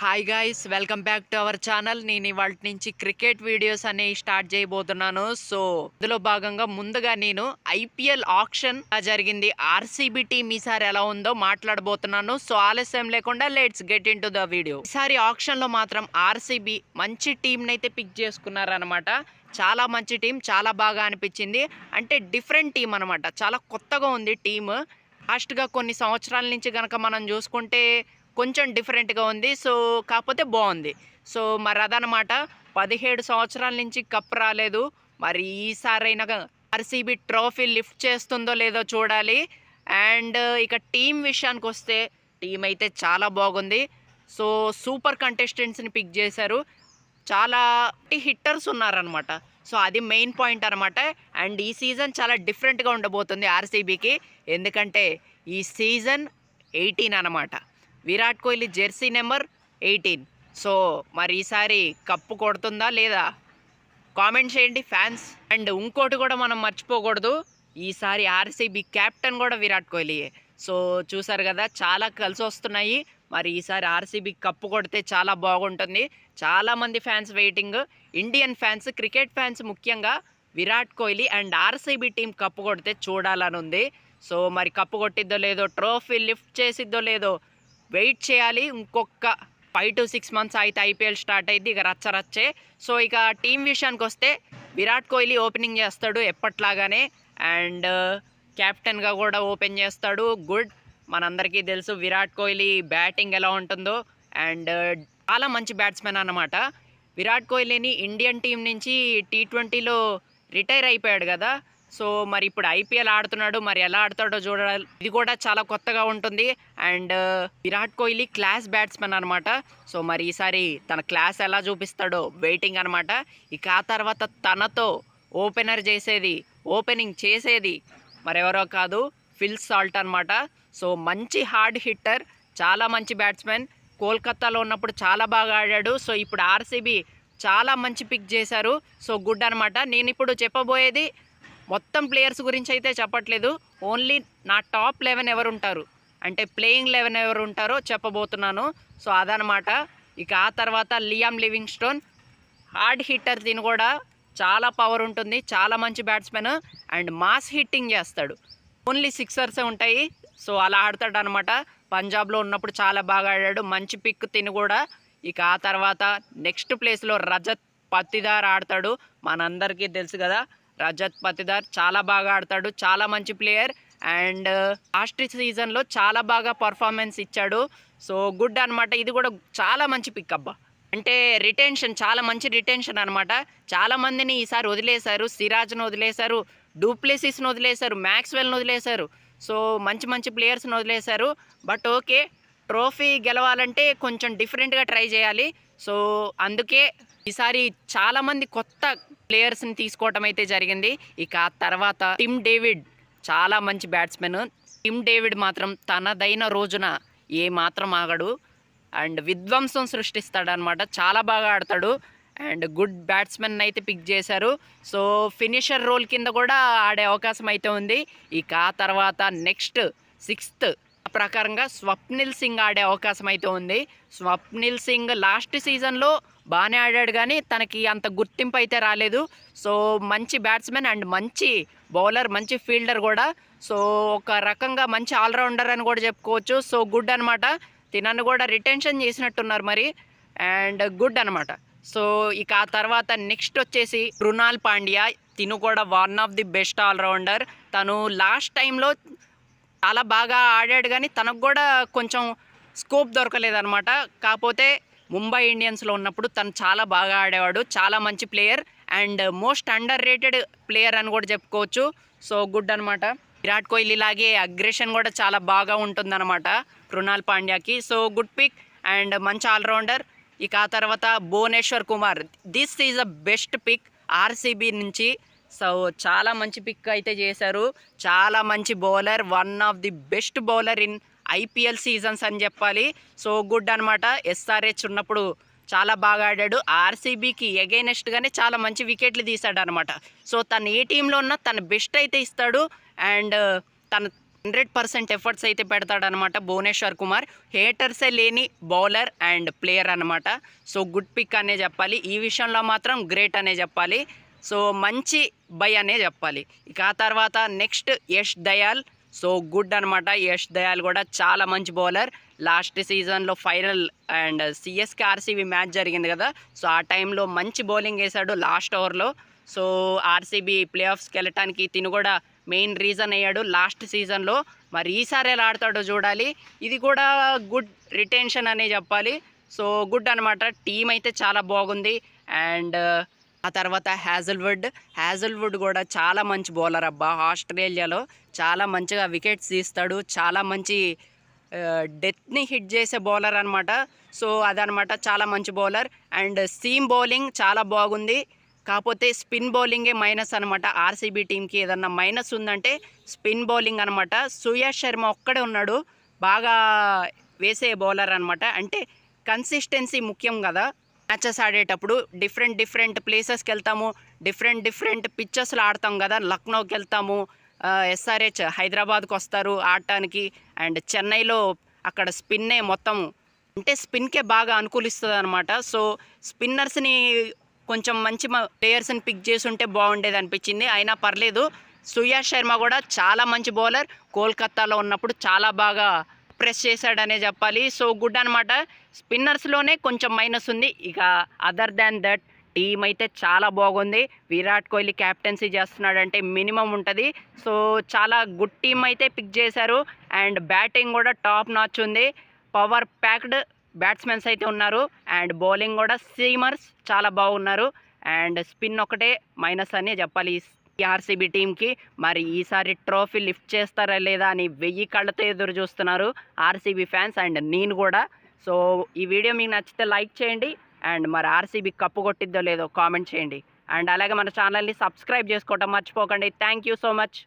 Hi guys, welcome back to our channel. నేను ఇవాళ నుంచి క్రికెట్ వీడియోస్ అనేవి స్టార్ట్ చేయబోతున్నాను. సో ఇందులో భాగంగా ముందుగా నేను ఐపీఎల్ ఆక్షన్ జరిగింది, ఆర్సీబీ టీం ఈసారి ఎలా ఉందో మాట్లాడబోతున్నాను. సో ఆలస్యం లేకుండా let's get in to the video. ఈసారి ఆక్షన్ లో మాత్రం ఆర్సీబీ మంచి టీం నైతే పిక్ చేసుకున్నారనమాట. చాలా మంచి టీం, చాలా బాగా అనిపించింది. అంటే డిఫరెంట్ టీం అనమాట, చాలా కొత్తగా ఉంది టీమ్. లాస్ట్గా కొన్ని సంవత్సరాల నుంచి కనుక మనం చూసుకుంటే కొంచెం డిఫరెంట్గా ఉంది. సో కాకపోతే బాగుంది. సో మరి అదనమాట, 17 సంవత్సరాల నుంచి కప్ రాలేదు. మరి ఈసారైనా ఆర్సీబీ ట్రోఫీ లిఫ్ట్ చేస్తుందో లేదో చూడాలి. అండ్ ఇక టీం విషయానికి వస్తే టీం అయితే చాలా బాగుంది. సో సూపర్ కంటెస్టెంట్స్ని పిక్ చేశారు. చాలా హిట్టర్స్ ఉన్నారనమాట. సో అది మెయిన్ పాయింట్ అనమాట. అండ్ ఈ సీజన్ చాలా డిఫరెంట్గా ఉండబోతుంది ఆర్సీబీకి. ఎందుకంటే ఈ సీజన్ 18 అనమాట. Virat Kohli Jersey number 18. So మరి ఈసారి కప్పు కొడుతుందా లేదా కామెంట్ చేయండి ఫ్యాన్స్. అండ్ ఇంకోటి కూడా మనం మర్చిపోకూడదు, ఈసారి ఆర్సీబీ కెప్టెన్ కూడా విరాట్ కోహ్లీయే. సో చూసారు కదా, చాలా కలిసి వస్తున్నాయి. మరి ఈసారి ఆర్సీబీ కప్పు కొడితే చాలా బాగుంటుంది. చాలామంది fans waiting, Indian fans, cricket fans ముఖ్యంగా Virat Kohli and RCB team cup కొడితే చూడాలని ఉంది. సో మరి కప్పు కొట్టిద్దో లేదో, ట్రోఫీ లిఫ్ట్ చేసిద్దో లేదో వెయిట్ చేయాలి. ఇంకొక 5 to 6 months అయితే ఐపీఎల్ స్టార్ట్ అయింది, ఇక రచ్చరచ్చే. సో ఇక టీం విషయానికి వస్తే విరాట్ కోహ్లీ ఓపెనింగ్ చేస్తాడు ఎప్పట్లాగానే. అండ్ కెప్టెన్గా కూడా ఓపెన్ చేస్తాడు. గుడ్, మనందరికీ తెలుసు విరాట్ కోహ్లీ బ్యాటింగ్ ఎలా ఉంటుందో. అండ్ చాలా మంచి బ్యాట్స్మెన్ అన్నమాట. విరాట్ కోహ్లీని ఇండియన్ టీం నుంచి T20లో రిటైర్ అయిపోయాడు కదా. సో మరి ఇప్పుడు ఐపీఎల్ ఆడుతున్నాడు, మరి ఎలా ఆడతాడో చూడాలి. ఇది కూడా చాలా కొత్తగా ఉంటుంది. And Virat Kohli class batsmen అనమాట. సో మరి ఈసారి తన క్లాస్ ఎలా చూపిస్తాడో వెయిటింగ్ అనమాట. ఇక ఆ తర్వాత తనతో ఓపెనింగ్ చేసేది మరెవరో కాదు, ఫిల్ సాల్ట్ అనమాట. సో మంచి హార్డ్ హిట్టర్, చాలా మంచి బ్యాట్స్మెన్. కోల్కతాలో ఉన్నప్పుడు చాలా బాగా ఆడాడు. సో ఇప్పుడు ఆర్సీబీ చాలా మంచి పిక్ చేశారు. సో గుడ్ అనమాట. నేను ఇప్పుడు చెప్పబోయేది మొత్తం ప్లేయర్స్ గురించి అయితే చెప్పట్లేదు, ఓన్లీ నా టాప్ 11 ఎవరు ఉంటారు అంటే ప్లేయింగ్ 11 ఎవరు ఉంటారో చెప్పబోతున్నాను. సో అదనమాట. ఇక ఆ తర్వాత లియామ్ లివింగ్స్టోన్, హార్డ్ హిట్టర్. దీని కూడా చాలా పవర్ ఉంటుంది, చాలా మంచి బ్యాట్స్మెన్ అండ్ మాస్ హిట్టింగ్ చేస్తాడు. ఓన్లీ సిక్సర్సే ఉంటాయి. సో అలా ఆడతాడు అనమాట. పంజాబ్లో ఉన్నప్పుడు చాలా బాగా ఆడాడు, మంచి పిక్ తిని కూడా. ఇక ఆ తర్వాత నెక్స్ట్ ప్లేస్లో రజత్ పతిదార్ ఆడతాడు. మనందరికీ తెలుసు కదా, రజత్ పతిదార్ చాలా బాగా ఆడతాడు, చాలా మంచి ప్లేయర్. అండ్ లాస్ట్ సీజన్లో చాలా బాగా పర్ఫార్మెన్స్ ఇచ్చాడు. సో గుడ్ అనమాట. ఇది కూడా చాలా మంచి పిక్ అబ్బా. అంటే రిటెన్షన్, చాలా మంచి రిటెన్షన్ అనమాట. చాలామందిని ఈసారి వదిలేశారు. సిరాజ్ను వదిలేశారు, డూప్లెసిస్ను వదిలేశారు, మ్యాక్స్వెల్ను వదిలేశారు. సో మంచి మంచి ప్లేయర్స్ని వదిలేశారు. బట్ ఓకే, ట్రోఫీ గెలవాలంటే కొంచెం డిఫరెంట్గా ట్రై చేయాలి. సో అందుకే ఈసారి చాలామంది కొత్త ప్లేయర్స్ని తీసుకోవటం అయితే జరిగింది. ఇక ఆ తర్వాత టిమ్ డేవిడ్ చాలా మంచి బ్యాట్స్మెన్. టిమ్ డేవిడ్ మాత్రం తనదైన రోజున ఏ మాత్రం ఆగడు అండ్ విధ్వంసం సృష్టిస్తాడనమాట. చాలా బాగా ఆడతాడు అండ్ గుడ్ బ్యాట్స్మెన్ అయితే పిక్ చేశారు. సో ఫినిషర్ రోల్ కింద కూడా ఆడే అవకాశం అయితే ఉంది. ఇక ఆ తర్వాత నెక్స్ట్ 6th ప్రకారంగా స్వప్నిల్ సింగ్ ఆడే అవకాశం అయితే ఉంది. స్వప్నిల్ సింగ్ లాస్ట్ సీజన్లో బాగానే ఆడాడు, కానీ తనకి అంత గుర్తింపు అయితే రాలేదు. సో మంచి బ్యాట్స్మెన్ అండ్ మంచి బౌలర్, మంచి ఫీల్డర్ కూడా. సో ఒక రకంగా మంచి ఆల్రౌండర్ అని కూడా చెప్పుకోవచ్చు. సో గుడ్ అనమాట. తినను కూడా రిటెన్షన్ చేసినట్టున్నారు మరి. అండ్ గుడ్ అనమాట. సో ఇక ఆ తర్వాత నెక్స్ట్ వచ్చేసి కృణాల్ పాండ్యా. తిను కూడా one of the best allrounder. తను లాస్ట్ టైంలో చాలా బాగా ఆడాడు, కానీ తనకు కూడా కొంచెం స్కోప్ దొరకలేదన్నమాట. కాకపోతే ముంబై ఇండియన్స్లో ఉన్నప్పుడు తను చాలా బాగా ఆడేవాడు, చాలా మంచి player and most under rated player అని కూడా చెప్పుకోవచ్చు. సో గుడ్ అనమాట. విరాట్ కోహ్లీ లాగే అగ్రెషన్ కూడా చాలా బాగా ఉంటుందన్నమాట కృణాల్ పాండ్యాకి. సో గుడ్ పిక్ అండ్ మంచి ఆల్రౌండర్. ఇక ఆ తర్వాత Bhuvneshwar Kumar. This is a best pick RCB నుంచి. సో చాలా మంచి పిక్ అయితే చేశారు. చాలా మంచి bowler, one of the best bowler in IPL seasons అని చెప్పాలి. సో గుడ్ అనమాట. ఎస్ఆర్హెచ్ ఉన్నప్పుడు చాలా బాగా ఆడాడు. ఆర్సీబీకి ఎగైనెస్ట్గానే చాలా మంచి వికెట్లు తీశాడు అనమాట. సో తను ఏ టీంలో ఉన్నా తన బెస్ట్ అయితే ఇస్తాడు. అండ్ తన 100% ఎఫర్ట్స్ అయితే పెడతాడనమాట భువనేశ్వర్ కుమార్. హేటర్సే లేని బౌలర్ అండ్ ప్లేయర్ అనమాట. సో గుడ్ పిక్ అనే చెప్పాలి. ఈ విషయంలో మాత్రం గ్రేట్ అనే చెప్పాలి. సో మంచి బై అనే చెప్పాలి. ఇక ఆ తర్వాత next Yash Dayal. So good అనమాట. యష్ దయాల్ కూడా చాలా మంచి బౌలర్. లాస్ట్ సీజన్లో final and CSK RCB match జరిగింది కదా, సో ఆ టైంలో మంచి బౌలింగ్ వేశాడు లాస్ట్ ఓవర్లో. సో ఆర్సీబీ ప్లే ఆఫ్స్కి వెళ్ళటానికి తిను కూడా మెయిన్ రీజన్ అయ్యాడు లాస్ట్ సీజన్లో. మరి ఈసారి ఎలా ఆడతాడో చూడాలి. ఇది కూడా గుడ్ రిటెన్షన్ అనే చెప్పాలి. సో గుడ్ అనమాట. టీం అయితే చాలా బాగుంది. అండ్ ఆ తర్వాత హ్యాజల్వుడ్ కూడా చాలా మంచి బౌలర్ అబ్బా. ఆస్ట్రేలియాలో చాలా మంచిగా వికెట్స్ తీస్తాడు. చాలా మంచి డెత్ని హిట్ చేసే బౌలర్ అనమాట. సో అదనమాట, చాలా మంచి బౌలర్. అండ్ సీమ్ బౌలింగ్ చాలా బాగుంది. కాకపోతే స్పిన్ బౌలింగే మైనస్ అనమాట. ఆర్సీబీ టీంకి ఏదన్నా మైనస్ ఉందంటే స్పిన్ బౌలింగ్ అనమాట. సుయాష్ శర్మ ఒక్కడే ఉన్నాడు బాగా వేసే బౌలర్ అనమాట. అంటే కన్సిస్టెన్సీ ముఖ్యం కదా. మ్యాచెస్ ఆడేటప్పుడు డిఫరెంట్ ప్లేసెస్కి వెళ్తాము, డిఫరెంట్ పిచ్చెస్లో ఆడతాం కదా. లక్నోకి వెళ్తాము, ఎస్ఆర్హెచ్ హైదరాబాద్కి వస్తారు ఆడటానికి. అండ్ చెన్నైలో అక్కడ స్పిన్నే మొత్తం, అంటే స్పిన్కే బాగా అనుకూలిస్తుంది అనమాట. సో స్పిన్నర్స్ని కొంచెం మంచి ప్లేయర్స్ని పిక్ చేసి ఉంటే బాగుండేది అనిపించింది. అయినా పర్లేదు. సుయాష్ శర్మ కూడా చాలా మంచి బౌలర్. కోల్కతాలో ఉన్నప్పుడు చాలా బాగా ప్రెస్ చేశాడనే చెప్పాలి. సో గుడ్ అనమాట. స్పిన్నర్స్లోనే కొంచెం మైనస్ ఉంది. ఇక అదర్ దాన్ దట్ టీం అయితే చాలా బాగుంది. విరాట్ కోహ్లీ క్యాప్టెన్సీ చేస్తున్నాడంటే మినిమం ఉంటుంది. సో చాలా గుడ్ టీం అయితే పిక్ చేశారు. అండ్ బ్యాటింగ్ కూడా టాప్ నాచ్ ఉంది. పవర్ ప్యాక్డ్ బ్యాట్స్మెన్స్ అయితే ఉన్నారు. అండ్ బౌలింగ్ కూడా సీమర్స్ చాలా బాగున్నారు. అండ్ స్పిన్ ఒకటే మైనస్ అనే చెప్పాలి ఈ ఆర్సీబీ టీంకి. మరి ఈసారి ట్రోఫీ లిఫ్ట్ చేస్తారా లేదా అని 1000 కళ్ళతో ఎదురు చూస్తున్నారు ఆర్సీబీ ఫ్యాన్స్ అండ్ నేను కూడా. సో ఈ వీడియో మీకు నచ్చితే లైక్ చేయండి. అండ్ మరి ఆర్సీబీ కప్పు కొట్టిద్దో లేదో కామెంట్ చేయండి. అండ్ అలాగే మన ఛానల్ని సబ్స్క్రైబ్ చేసుకోవటం మర్చిపోకండి. Thank you so much.